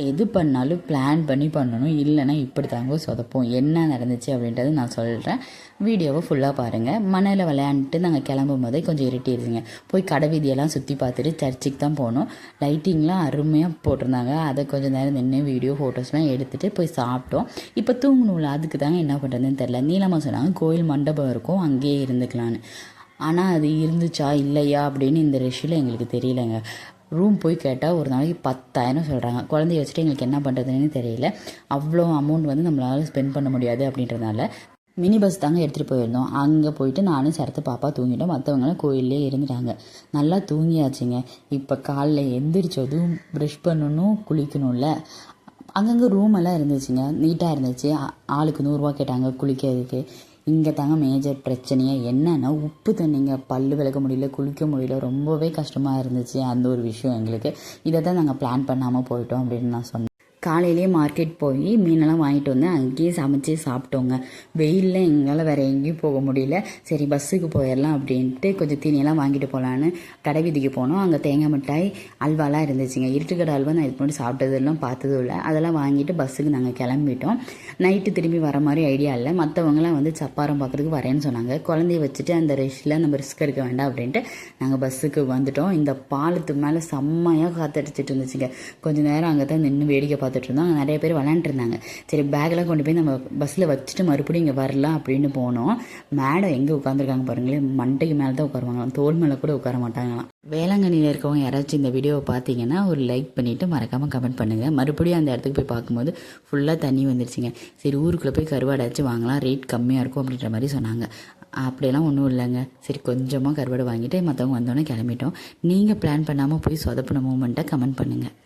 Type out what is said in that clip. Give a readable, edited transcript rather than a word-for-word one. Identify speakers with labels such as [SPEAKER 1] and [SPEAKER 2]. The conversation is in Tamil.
[SPEAKER 1] எது பண்ணாலும் பிளான் பண்ணி பண்ணணும், இல்லைன்னா இப்படி தாங்க சொதப்போம். என்ன நடந்துச்சு அப்படின்றது நான் சொல்கிறேன், வீடியோவை ஃபுல்லாக பாருங்கள். மணலில் விளையாண்டுட்டு நாங்கள் கிளம்பும் போதே கொஞ்சம் இருட்டிடுச்சுங்க. போய் கடை வீதியெல்லாம் சுற்றி பார்த்துட்டு சர்ச்சுக்கு தான் போனோம். லைட்டிங்லாம் அருமையாக போட்டிருந்தாங்க. அதை கொஞ்சம் நேரம் நின்று வீடியோ ஃபோட்டோஸ்லாம் எடுத்துகிட்டு போய் சாப்பிட்டோம். இப்போ தூங்கணும்ல, அதுக்கு தாங்க என்ன பண்ணுறதுன்னு தெரில. நீலம்மா சொன்னாங்க கோயில் மண்டபம் இருக்கும், அங்கேயே இருந்துக்கலான்னு. ஆனால் அது இருந்துச்சா இல்லையா அப்படின்னு இந்த ரெஷ்யூவில் எங்களுக்கு தெரியலைங்க. ரூம் போய் கேட்டால் ஒரு நாளைக்கு 10,000 சொல்கிறாங்க. குழந்தைய வச்சுட்டு எங்களுக்கு என்ன பண்ணுறதுன்னு தெரியல. அவ்வளோ அமௌண்ட் வந்து நம்மளால் ஸ்பெண்ட் பண்ண முடியாது அப்படின்றதுனால மினி பஸ் தாங்க எடுத்துகிட்டு போயிருந்தோம். அங்கே போயிட்டு நானும் சரத்து பாப்பா தூங்கிட்டோம். மற்றவங்களாம் கோயிலே இருந்துட்டாங்க. நல்லா தூங்கியாச்சுங்க. இப்போ காலைல எந்திரிச்சதும் ப்ரஷ் பண்ணணும், குளிக்கணும்ல. அங்கங்கே ரூமெல்லாம் இருந்துச்சுங்க, நீட்டாக இருந்துச்சு. ஆளுக்கு 100 கேட்டாங்க குளிக்கிறதுக்கு. இங்கே தாங்க மேஜர் பிரச்சனையே என்னன்னா, உப்பு தண்ணிங்க. பல் விளக்க முடியல, குளிக்க முடியல, ரொம்பவே கஷ்டமாக இருந்துச்சு அந்த ஒரு விஷயம் எங்களுக்கு. இதை தான் நாங்கள் பிளான் பண்ணாமல் போயிட்டோம் அப்படின்னு நான் சொன்னேன். காலையிலேயே மார்க்கெட் போய் மீனெல்லாம் வாங்கிட்டு வந்தேன். அங்கேயே சமைச்சு சாப்பிட்டோங்க. வெயிலில் எங்களால் வேறு எங்கேயும் போக முடியல. சரி பஸ்ஸுக்கு போயிடலாம் அப்படின்ட்டு கொஞ்சம் தீனியெல்லாம் வாங்கிட்டு போகலான்னு கடை வீதிக்கு போனோம். அங்கே தேங்காய் மிட்டாய் அல்வாலாம் இருந்துச்சுங்க. இருட்டுக்கடை அல்வா நான் இதுக்கு முன்னாடி சாப்பிட்டதெல்லாம் பார்த்ததும் இல்லை. அதெல்லாம் வாங்கிட்டு பஸ்ஸுக்கு நாங்கள் கிளம்பிட்டோம். நைட்டு திரும்பி வர மாதிரி ஐடியா இல்லை. மற்றவங்களாம் வந்து சப்பாரம் பார்க்குறதுக்கு வரேன்னு சொன்னாங்க. குழந்தைய வச்சுட்டு அந்த ரெஷ்டில் நம்ம ரிஸ்க் எடுக்க வேண்டாம் அப்படின்ட்டு நாங்கள் பஸ்ஸுக்கு வந்துட்டோம். இந்த பாலத்து மேலே செம்மையாக காற்றடிச்சிட்டு இருந்துச்சுங்க. கொஞ்சம் நேரம் அங்கே தான் நின்று வேடிக்கை பார்த்துட்டு இருந்தோம். நிறைய பேர் விளையாண்டுருந்தாங்க. சரி பேக்கெல்லாம் கொண்டு போய் நம்ம பஸ்ஸில் வச்சுட்டு மறுபடியும் இங்கே வரலாம் அப்படின்னு போனோம். மேடம் எங்கே உட்காந்துருக்காங்க பாருங்களேன், மண்டைக்கு மேலே தான் உட்காருவாங்களாம், தோல் மேலே கூட உட்கார மாட்டாங்களாம். வேளாங்கண்ணியில் இருக்கவங்க யாராச்சும் இந்த வீடியோவை பார்த்தீங்கன்னா ஒரு லைக் பண்ணிவிட்டு மறக்காமல் கமெண்ட் பண்ணுங்கள். மறுபடியும் அந்த இடத்துக்கு போய் பார்க்கும்போது ஃபுல்லாக தண்ணி வந்துருச்சுங்க. சரி ஊருக்குள்ளே போய் கருவாடாச்சும் வாங்கலாம், ரேட் கம்மியாக இருக்கும் அப்படின்ற மாதிரி சொன்னாங்க. அப்படியெல்லாம் ஒன்றும் இல்லைங்க. சரி கொஞ்சமாக கருவாடு வாங்கிட்டு மற்றவங்க வந்தோன்னே கிளம்பிட்டோம். நீங்கள் பிளான் பண்ணாமல் போய் சொதப்பின மூமெண்ட்டை கமெண்ட் பண்ணுங்கள்.